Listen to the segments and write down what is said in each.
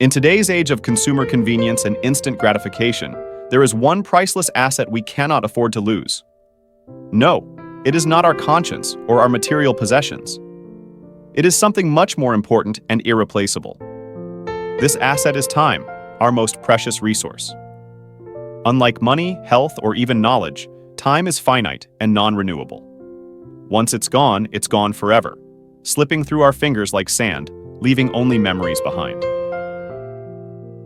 In today's age of consumer convenience and instant gratification, there is one priceless asset we cannot afford to lose. No, it is not our conscience or our material possessions. It is something much more important and irreplaceable. This asset is time, our most precious resource. Unlike money, health, or even knowledge, time is finite and non-renewable. Once it's gone forever, slipping through our fingers like sand, leaving only memories behind.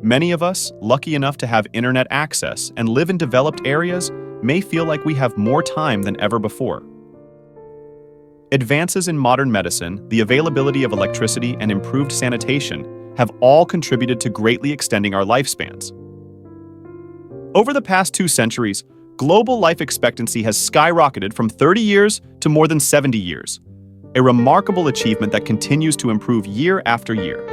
Many of us, lucky enough to have internet access and live in developed areas, may feel like we have more time than ever before. Advances in modern medicine, the availability of electricity, and improved sanitation have all contributed to greatly extending our lifespans. Over the past 2 centuries, global life expectancy has skyrocketed from 30 years to more than 70 years, a remarkable achievement that continues to improve year after year.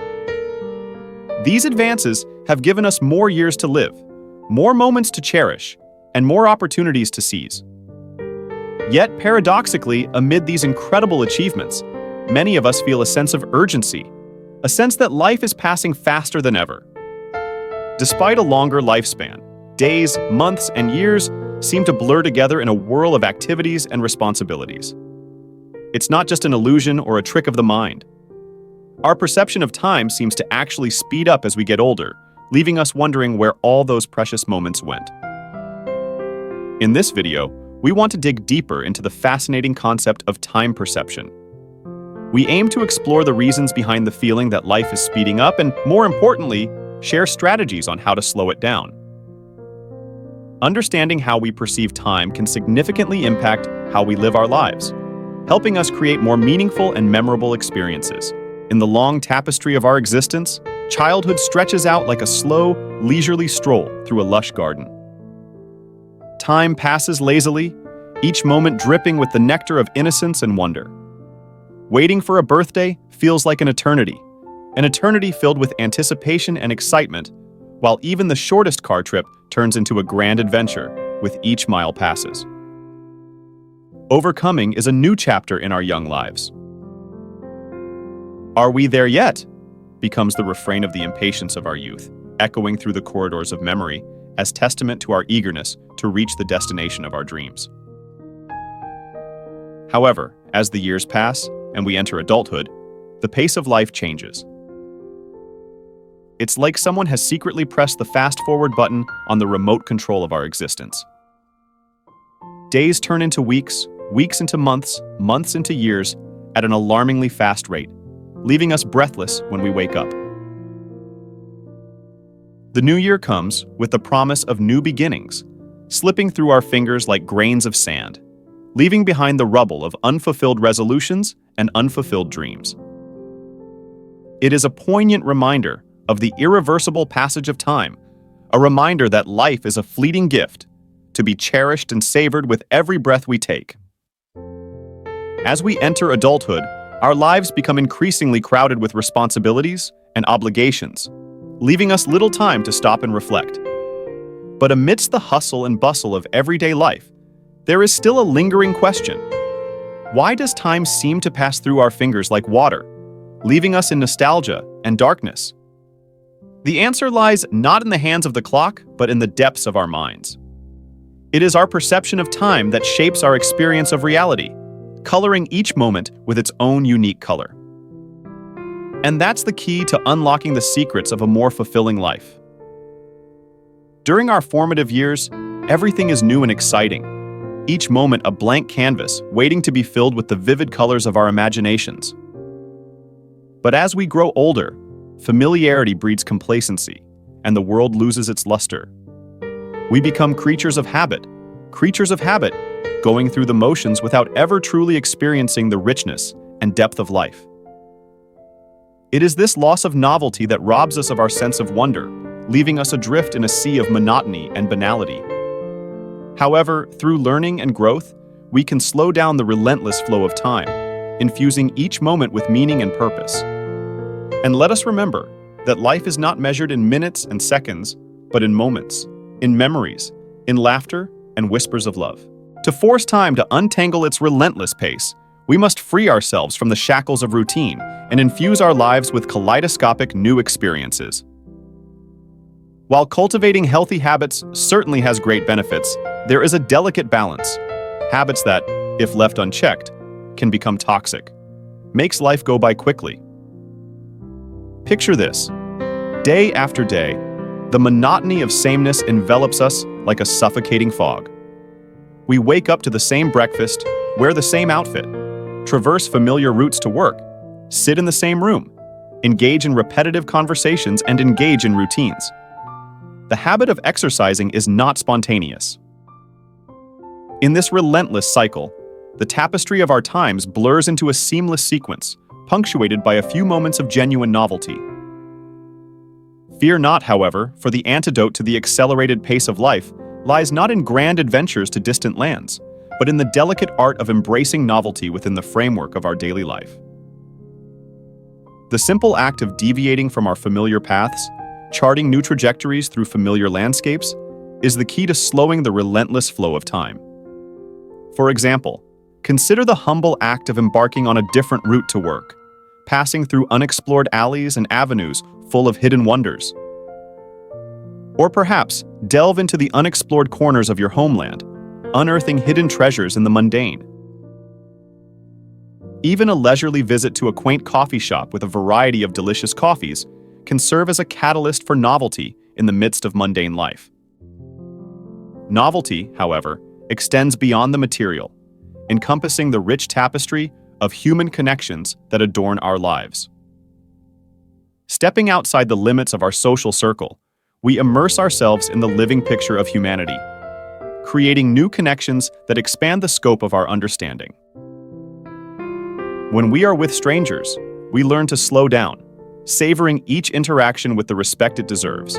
These advances have given us more years to live, more moments to cherish, and more opportunities to seize. Yet, paradoxically, amid these incredible achievements, many of us feel a sense of urgency, a sense that life is passing faster than ever. Despite a longer lifespan, days, months, and years seem to blur together in a whirl of activities and responsibilities. It's not just an illusion or a trick of the mind. Our perception of time seems to actually speed up as we get older, leaving us wondering where all those precious moments went. In this video, we want to dig deeper into the fascinating concept of time perception. We aim to explore the reasons behind the feeling that life is speeding up and, more importantly, share strategies on how to slow it down. Understanding how we perceive time can significantly impact how we live our lives, helping us create more meaningful and memorable experiences. In the long tapestry of our existence, childhood stretches out like a slow, leisurely stroll through a lush garden. Time passes lazily, each moment dripping with the nectar of innocence and wonder. Waiting for a birthday feels like an eternity filled with anticipation and excitement, while even the shortest car trip turns into a grand adventure with each mile passes. Overcoming is a new chapter in our young lives. "Are we there yet?" becomes the refrain of the impatience of our youth, echoing through the corridors of memory as testament to our eagerness to reach the destination of our dreams. However, as the years pass and we enter adulthood, the pace of life changes. It's like someone has secretly pressed the fast-forward button on the remote control of our existence. Days turn into weeks, weeks into months, months into years at an alarmingly fast rate, leaving us breathless when we wake up. The new year comes with the promise of new beginnings, slipping through our fingers like grains of sand, leaving behind the rubble of unfulfilled resolutions and unfulfilled dreams. It is a poignant reminder of the irreversible passage of time, a reminder that life is a fleeting gift, to be cherished and savored with every breath we take. As we enter adulthood, our lives become increasingly crowded with responsibilities and obligations, leaving us little time to stop and reflect. But amidst the hustle and bustle of everyday life, there is still a lingering question. Why does time seem to pass through our fingers like water, leaving us in nostalgia and darkness? The answer lies not in the hands of the clock, but in the depths of our minds. It is our perception of time that shapes our experience of reality, coloring each moment with its own unique color. And that's the key to unlocking the secrets of a more fulfilling life. During our formative years, everything is new and exciting, each moment a blank canvas waiting to be filled with the vivid colors of our imaginations. But as we grow older, familiarity breeds complacency, and the world loses its luster. We become creatures of habit, going through the motions without ever truly experiencing the richness and depth of life. It is this loss of novelty that robs us of our sense of wonder, leaving us adrift in a sea of monotony and banality. However, through learning and growth, we can slow down the relentless flow of time, infusing each moment with meaning and purpose. And let us remember that life is not measured in minutes and seconds, but in moments, in memories, in laughter and whispers of love. To force time to untangle its relentless pace, we must free ourselves from the shackles of routine and infuse our lives with kaleidoscopic new experiences. While cultivating healthy habits certainly has great benefits, there is a delicate balance. Habits that, if left unchecked, can become toxic. Makes life go by quickly. Picture this. Day after day, the monotony of sameness envelops us like a suffocating fog. We wake up to the same breakfast, wear the same outfit, traverse familiar routes to work, sit in the same room, engage in repetitive conversations, and engage in routines. The habit of exercising is not spontaneous. In this relentless cycle, the tapestry of our times blurs into a seamless sequence, punctuated by a few moments of genuine novelty. Fear not, however, for the antidote to the accelerated pace of life lies not in grand adventures to distant lands, but in the delicate art of embracing novelty within the framework of our daily life. The simple act of deviating from our familiar paths, charting new trajectories through familiar landscapes, is the key to slowing the relentless flow of time. For example, consider the humble act of embarking on a different route to work, passing through unexplored alleys and avenues full of hidden wonders. Or perhaps delve into the unexplored corners of your homeland, unearthing hidden treasures in the mundane. Even a leisurely visit to a quaint coffee shop with a variety of delicious coffees can serve as a catalyst for novelty in the midst of mundane life. Novelty, however, extends beyond the material, encompassing the rich tapestry of human connections that adorn our lives. Stepping outside the limits of our social circle, we immerse ourselves in the living picture of humanity, creating new connections that expand the scope of our understanding. When we are with strangers, we learn to slow down, savoring each interaction with the respect it deserves,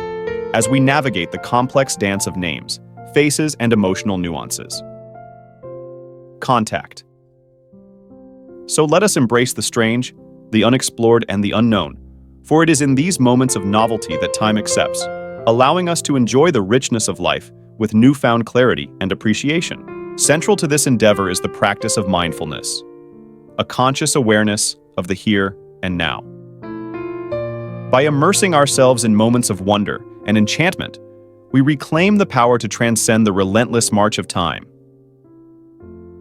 as we navigate the complex dance of names, faces, and emotional nuances. Contact. So let us embrace the strange, the unexplored, and the unknown, for it is in these moments of novelty that time accepts, allowing us to enjoy the richness of life with newfound clarity and appreciation. Central to this endeavor is the practice of mindfulness, a conscious awareness of the here and now. By immersing ourselves in moments of wonder and enchantment, we reclaim the power to transcend the relentless march of time.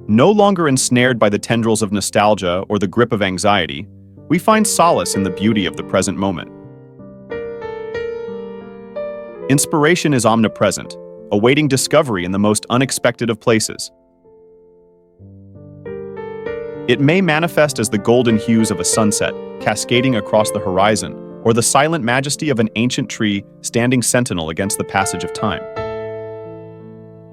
No longer ensnared by the tendrils of nostalgia or the grip of anxiety, we find solace in the beauty of the present moment. Inspiration is omnipresent, awaiting discovery in the most unexpected of places. It may manifest as the golden hues of a sunset cascading across the horizon, or the silent majesty of an ancient tree standing sentinel against the passage of time.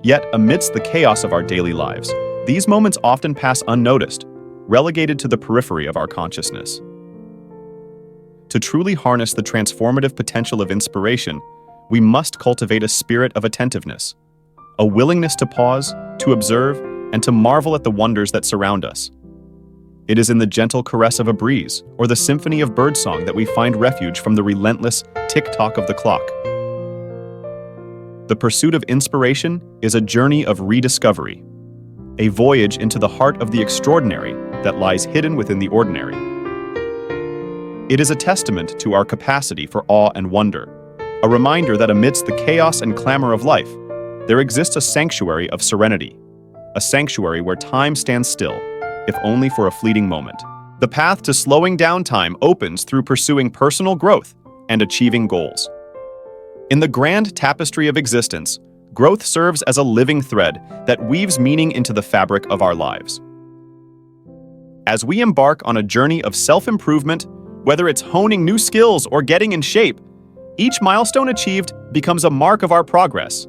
Yet, amidst the chaos of our daily lives, these moments often pass unnoticed, relegated to the periphery of our consciousness. To truly harness the transformative potential of inspiration, we must cultivate a spirit of attentiveness, a willingness to pause, to observe, and to marvel at the wonders that surround us. It is in the gentle caress of a breeze or the symphony of birdsong that we find refuge from the relentless tick-tock of the clock. The pursuit of inspiration is a journey of rediscovery, a voyage into the heart of the extraordinary that lies hidden within the ordinary. It is a testament to our capacity for awe and wonder, a reminder that amidst the chaos and clamor of life, there exists a sanctuary of serenity, a sanctuary where time stands still, if only for a fleeting moment. The path to slowing down time opens through pursuing personal growth and achieving goals. In the grand tapestry of existence, growth serves as a living thread that weaves meaning into the fabric of our lives. As we embark on a journey of self-improvement, whether it's honing new skills or getting in shape, each milestone achieved becomes a mark of our progress,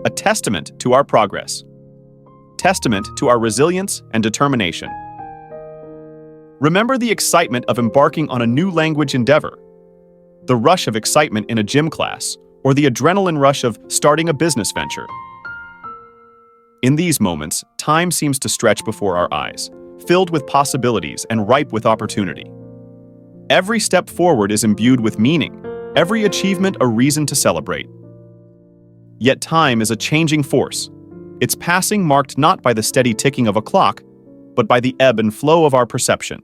a testament to our progress, testament to our resilience and determination. Remember the excitement of embarking on a new language endeavor, the rush of excitement in a gym class, or the adrenaline rush of starting a business venture. In these moments, time seems to stretch before our eyes, filled with possibilities and ripe with opportunity. Every step forward is imbued with meaning, every achievement a reason to celebrate. Yet time is a changing force, its passing marked not by the steady ticking of a clock, but by the ebb and flow of our perception.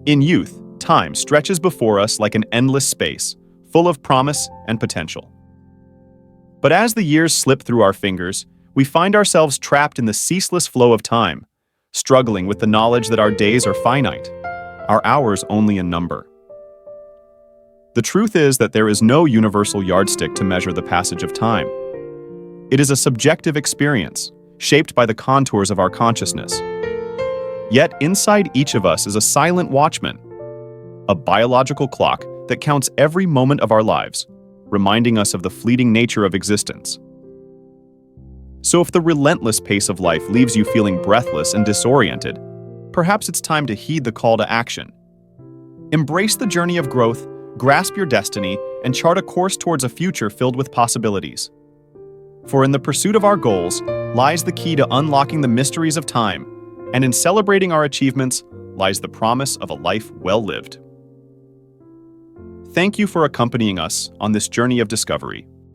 In youth, time stretches before us like an endless space, full of promise and potential. But as the years slip through our fingers, we find ourselves trapped in the ceaseless flow of time, struggling with the knowledge that our days are finite, our hours only a number. The truth is that there is no universal yardstick to measure the passage of time. It is a subjective experience, shaped by the contours of our consciousness. Yet inside each of us is a silent watchman, a biological clock that counts every moment of our lives, reminding us of the fleeting nature of existence. So if the relentless pace of life leaves you feeling breathless and disoriented, perhaps it's time to heed the call to action. Embrace the journey of growth, grasp your destiny, and chart a course towards a future filled with possibilities. For in the pursuit of our goals lies the key to unlocking the mysteries of time, and in celebrating our achievements lies the promise of a life well lived. Thank you for accompanying us on this journey of discovery.